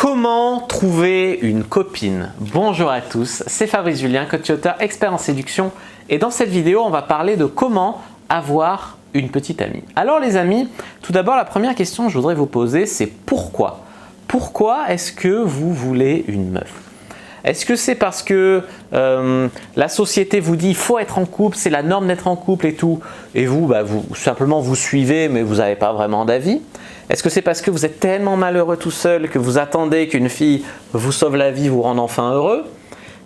Comment trouver une copine? Bonjour à tous, c'est Fabrice Julien, coach et auteur expert en séduction, et dans cette vidéo on va parler de comment avoir une petite amie. Alors les amis, tout d'abord la première question que je voudrais vous poser, c'est pourquoi? Pourquoi est-ce que vous voulez une meuf? Est-ce que c'est parce que la société vous dit il faut être en couple, c'est la norme d'être en couple et tout, et vous, simplement vous suivez mais vous n'avez pas vraiment d'avis? Est-ce que c'est parce que vous êtes tellement malheureux tout seul que vous attendez qu'une fille vous sauve la vie, vous rende enfin heureux?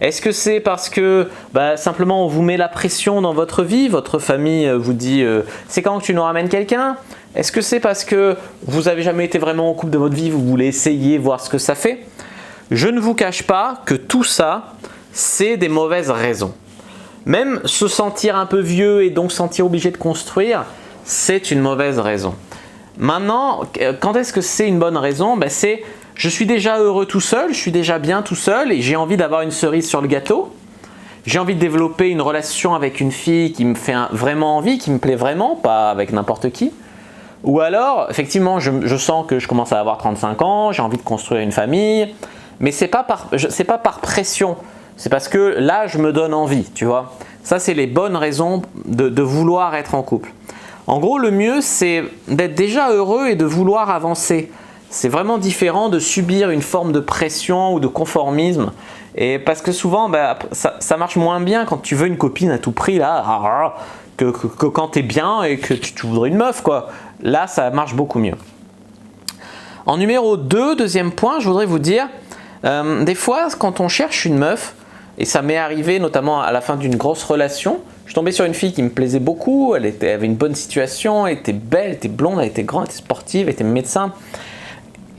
Est-ce que c'est parce que simplement on vous met la pression dans votre vie, votre famille vous dit c'est quand que tu nous ramènes quelqu'un? Est-ce que c'est parce que vous n'avez jamais été vraiment en couple de votre vie, vous voulez essayer, voir ce que ça fait? Je ne vous cache pas que tout ça, c'est des mauvaises raisons. Même se sentir un peu vieux et donc se sentir obligé de construire, c'est une mauvaise raison. Maintenant, quand est-ce que c'est une bonne raison? C'est je suis déjà heureux tout seul, je suis déjà bien tout seul et j'ai envie d'avoir une cerise sur le gâteau. J'ai envie de développer une relation avec une fille qui me fait vraiment envie, qui me plaît vraiment, pas avec n'importe qui. Ou alors, effectivement, je sens que je commence à avoir 35 ans, j'ai envie de construire une famille, mais c'est pas par pression, c'est parce que là, je me donne envie, tu vois. Ça, c'est les bonnes raisons de vouloir être en couple. En gros, le mieux, c'est d'être déjà heureux et de vouloir avancer. C'est vraiment différent de subir une forme de pression ou de conformisme. Et parce que souvent, ça marche moins bien quand tu veux une copine à tout prix, là, que quand tu es bien et que tu voudrais une meuf, quoi. Là, ça marche beaucoup mieux. En numéro 2, deuxième point, je voudrais vous dire, des fois, quand on cherche une meuf, et ça m'est arrivé notamment à la fin d'une grosse relation, je suis tombé sur une fille qui me plaisait beaucoup, elle avait une bonne situation, elle était belle, elle était blonde, elle était grande, elle était sportive, elle était médecin.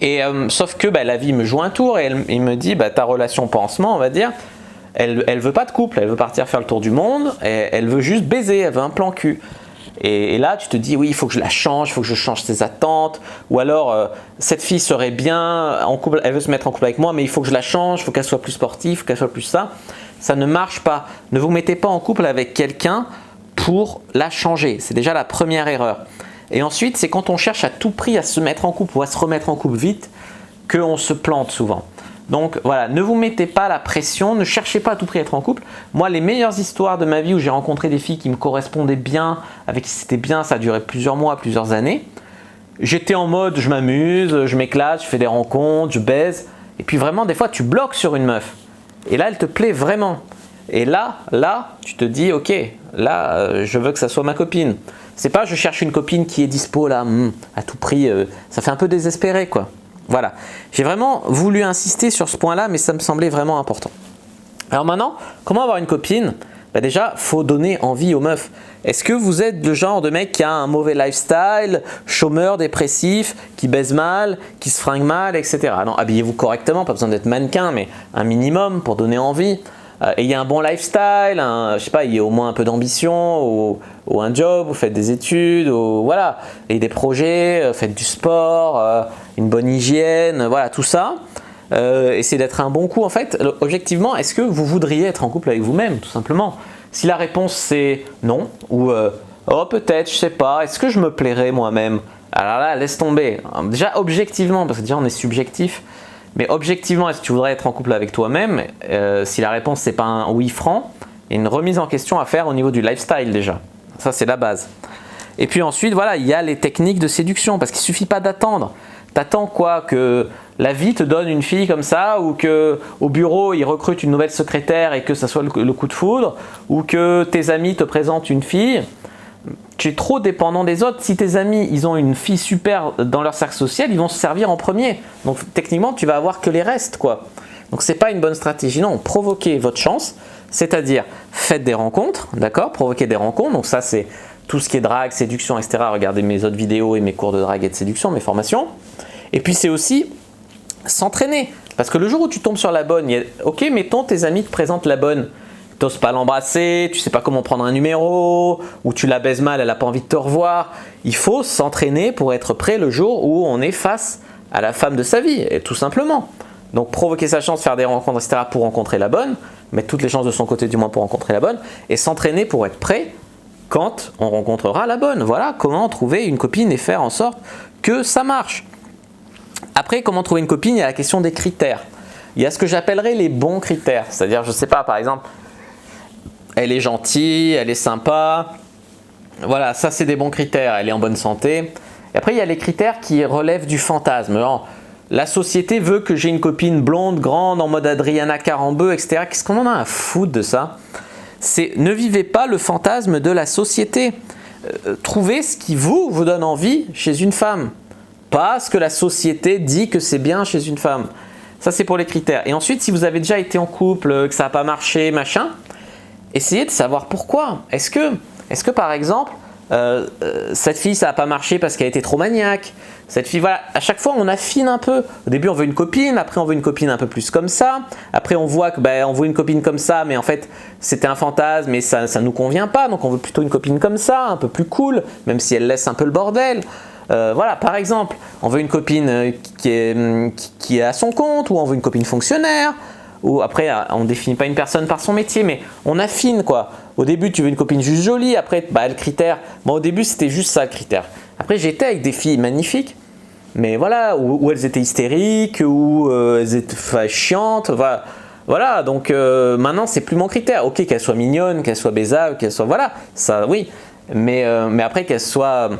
Et sauf que la vie me joue un tour et il me dit ta relation pansement, on va dire, elle veut pas de couple, elle veut partir faire le tour du monde, elle veut juste baiser, elle veut un plan cul. Et là, tu te dis, oui, il faut que je la change, il faut que je change ses attentes. Ou alors, cette fille serait bien en couple, elle veut se mettre en couple avec moi, mais il faut que je la change, il faut qu'elle soit plus sportive, il faut qu'elle soit plus ça. Ça ne marche pas. Ne vous mettez pas en couple avec quelqu'un pour la changer. C'est déjà la première erreur. Et ensuite, c'est quand on cherche à tout prix à se mettre en couple ou à se remettre en couple vite qu'on se plante souvent. Donc voilà, ne vous mettez pas la pression, ne cherchez pas à tout prix à être en couple. Moi, les meilleures histoires de ma vie où j'ai rencontré des filles qui me correspondaient bien, avec qui c'était bien, ça a duré plusieurs mois, plusieurs années. J'étais en mode, je m'amuse, je m'éclate, je fais des rencontres, je baise. Et puis vraiment, des fois, tu bloques sur une meuf. Et là, elle te plaît vraiment. Et là, tu te dis, ok, là, je veux que ça soit ma copine. C'est pas, je cherche une copine qui est dispo là, à tout prix. Ça fait un peu désespéré, quoi. Voilà, j'ai vraiment voulu insister sur ce point-là, mais ça me semblait vraiment important. Alors maintenant, comment avoir une copine? Déjà, il faut donner envie aux meufs. Est-ce que vous êtes le genre de mec qui a un mauvais lifestyle, chômeur, dépressif, qui baise mal, qui se fringue mal, etc. Non, habillez-vous correctement, pas besoin d'être mannequin, mais un minimum pour donner envie. Ayez un bon lifestyle, je sais pas, ayez au moins un peu d'ambition, ou un job, vous faites des études, voilà, ayez des projets, faites du sport, une bonne hygiène, voilà, tout ça. Essayez d'être un bon coup. En fait, objectivement, est-ce que vous voudriez être en couple avec vous-même, tout simplement? Si la réponse c'est non, ou oh peut-être, je sais pas, est-ce que je me plairais moi-même? Alors là, laisse tomber. Déjà, objectivement, parce que déjà on est subjectif, mais objectivement, est-ce que tu voudrais être en couple avec toi-même? Si la réponse c'est pas un oui franc, il y a une remise en question à faire au niveau du lifestyle déjà. Ça, c'est la base. Et puis ensuite, voilà, il y a les techniques de séduction, parce qu'il ne suffit pas d'attendre. T'attends quoi? Que la vie te donne une fille comme ça, ou que au bureau ils recrutent une nouvelle secrétaire et que ça soit le coup de foudre, ou que tes amis te présentent une fille? Tu es trop dépendant des autres. Si tes amis ils ont une fille super dans leur cercle social, ils vont se servir en premier. Donc techniquement, tu vas avoir que les restes, quoi. Donc c'est pas une bonne stratégie. Non, provoquez votre chance, c'est-à-dire faites des rencontres, d'accord? Provoquez des rencontres. Donc ça c'est tout ce qui est drague, séduction, etc. Regardez mes autres vidéos et mes cours de drague et de séduction, mes formations. Et puis c'est aussi s'entraîner. Parce que le jour où tu tombes sur la bonne, ok, mettons tes amis te présentent la bonne. Tu n'oses pas l'embrasser, tu ne sais pas comment prendre un numéro, ou tu la baises mal, elle n'a pas envie de te revoir. Il faut s'entraîner pour être prêt le jour où on est face à la femme de sa vie, et tout simplement. Donc provoquer sa chance, faire des rencontres, etc. pour rencontrer la bonne, mettre toutes les chances de son côté du moins pour rencontrer la bonne, et s'entraîner pour être prêt quand on rencontrera la bonne. Voilà comment trouver une copine et faire en sorte que ça marche. Après, comment trouver une copine? Il y a la question des critères. Il y a ce que j'appellerais les bons critères. C'est-à-dire, je ne sais pas, par exemple, elle est gentille, elle est sympa. Voilà, ça c'est des bons critères. Elle est en bonne santé. Et après, il y a les critères qui relèvent du fantasme. Genre, la société veut que j'ai une copine blonde, grande, en mode Adriana Carambeu, etc. Qu'est-ce qu'on en a à foutre de ça? Ne vivez pas le fantasme de la société. Trouvez ce qui vous donne envie chez une femme. Pas ce que la société dit que c'est bien chez une femme. Ça, c'est pour les critères. Et ensuite, si vous avez déjà été en couple, que ça n'a pas marché, machin, essayez de savoir pourquoi. Est-ce que par exemple, cette fille, ça n'a pas marché parce qu'elle était trop maniaque. Cette fille, voilà, à chaque fois, on affine un peu. Au début, on veut une copine, après, on veut une copine un peu plus comme ça. Après, on voit que on veut une copine comme ça, mais en fait, c'était un fantasme et ça ne nous convient pas. Donc, on veut plutôt une copine comme ça, un peu plus cool, même si elle laisse un peu le bordel. Voilà, par exemple, on veut une copine qui est à son compte, ou on veut une copine fonctionnaire, ou après, on ne définit pas une personne par son métier, mais on affine quoi. Au début, tu veux une copine juste jolie, après, le critère, bon, au début, c'était juste ça le critère. Après, j'étais avec des filles magnifiques, mais voilà, où elles étaient hystériques, ou elles étaient chiantes, voilà, donc maintenant, c'est plus mon critère. Ok, qu'elles soient mignonnes, qu'elles soient baisables, qu'elles soient, voilà, ça, oui, mais après, qu'elles soient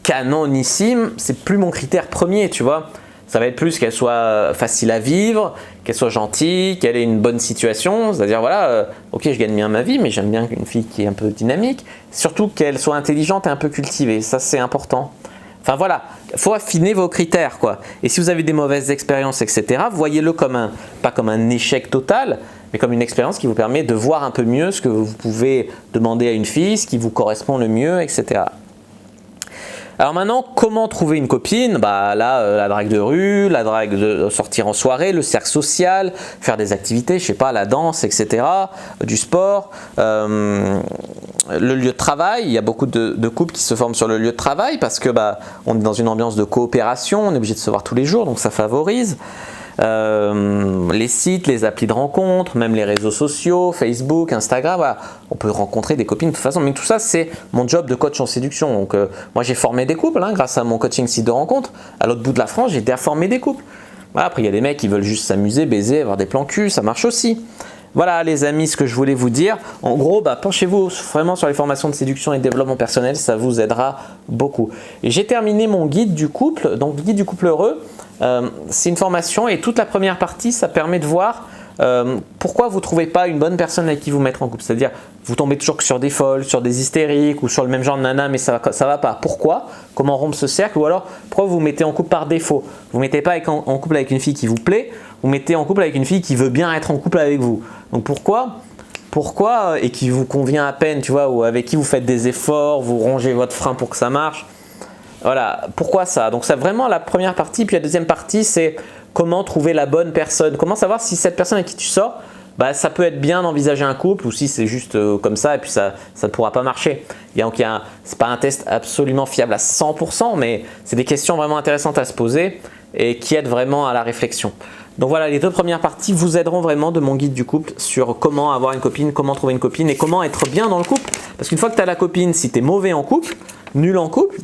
canonissime, c'est plus mon critère premier, tu vois. Ça va être plus qu'elle soit facile à vivre, qu'elle soit gentille, qu'elle ait une bonne situation. C'est-à-dire, voilà, ok, je gagne bien ma vie, mais j'aime bien une fille qui est un peu dynamique. Surtout qu'elle soit intelligente et un peu cultivée. Ça, c'est important. Enfin, voilà, il faut affiner vos critères, quoi. Et si vous avez des mauvaises expériences, etc., voyez-le pas comme un échec total, mais comme une expérience qui vous permet de voir un peu mieux ce que vous pouvez demander à une fille, ce qui vous correspond le mieux, etc. Alors maintenant, comment trouver une copine? La drague de rue, la drague de sortir en soirée, le cercle social, faire des activités, je sais pas, la danse, etc., du sport, le lieu de travail. Il y a beaucoup de couples qui se forment sur le lieu de travail parce que on est dans une ambiance de coopération, on est obligé de se voir tous les jours, donc ça favorise. Les sites, les applis de rencontre, même les réseaux sociaux, Facebook, Instagram, voilà. On peut rencontrer des copines de toute façon, mais tout ça c'est mon job de coach en séduction. Donc moi j'ai formé des couples grâce à mon coaching site de rencontre. À l'autre bout de la France, j'ai déjà formé des couples. Voilà, après il y a des mecs qui veulent juste s'amuser, baiser, avoir des plans cul, ça marche aussi. Voilà les amis, ce que je voulais vous dire. En gros, penchez-vous vraiment sur les formations de séduction et de développement personnel, ça vous aidera beaucoup. Et j'ai terminé mon guide du couple, donc le guide du couple heureux. C'est une formation et toute la première partie, ça permet de voir pourquoi vous ne trouvez pas une bonne personne avec qui vous mettre en couple. C'est-à-dire, vous tombez toujours sur des folles, sur des hystériques ou sur le même genre de nana, mais ça va pas. Pourquoi? Comment rompre ce cercle? Ou alors, pourquoi vous vous mettez en couple par défaut? Vous ne mettez pas en couple avec une fille qui vous plaît, vous mettez en couple avec une fille qui veut bien être en couple avec vous. Donc pourquoi et qui vous convient à peine, tu vois, ou avec qui vous faites des efforts, vous rongez votre frein pour que ça marche. Voilà, pourquoi ça? Donc c'est vraiment la première partie, puis la deuxième partie c'est comment trouver la bonne personne, comment savoir si cette personne avec qui tu sors, ça peut être bien d'envisager un couple ou si c'est juste comme ça et puis ça ne pourra pas marcher. C'est pas un test absolument fiable à 100%, mais c'est des questions vraiment intéressantes à se poser et qui aident vraiment à la réflexion. Donc voilà, les deux premières parties vous aideront vraiment de mon guide du couple sur comment avoir une copine, comment trouver une copine et comment être bien dans le couple. Parce qu'une fois que tu as la copine, si tu es mauvais en couple, nul en couple,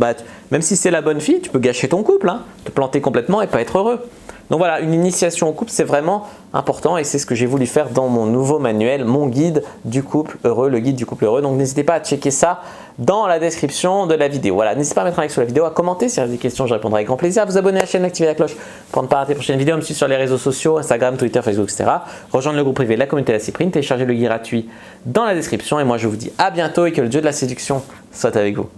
même si c'est la bonne fille, tu peux gâcher ton couple, te planter complètement et pas être heureux. Donc voilà, une initiation au couple, c'est vraiment important et c'est ce que j'ai voulu faire dans mon nouveau manuel, mon guide du couple heureux, le guide du couple heureux. Donc n'hésitez pas à checker ça dans la description de la vidéo. Voilà, n'hésitez pas à mettre un like sur la vidéo, à commenter si vous avez des questions, je répondrai avec grand plaisir, à vous abonner à la chaîne, activer la cloche pour ne pas rater les prochaines vidéos, me suivre sur les réseaux sociaux, Instagram, Twitter, Facebook, etc. Rejoindre le groupe privé, la communauté de la Cyprine, télécharger le guide gratuit dans la description et moi je vous dis à bientôt et que le dieu de la séduction soit avec vous.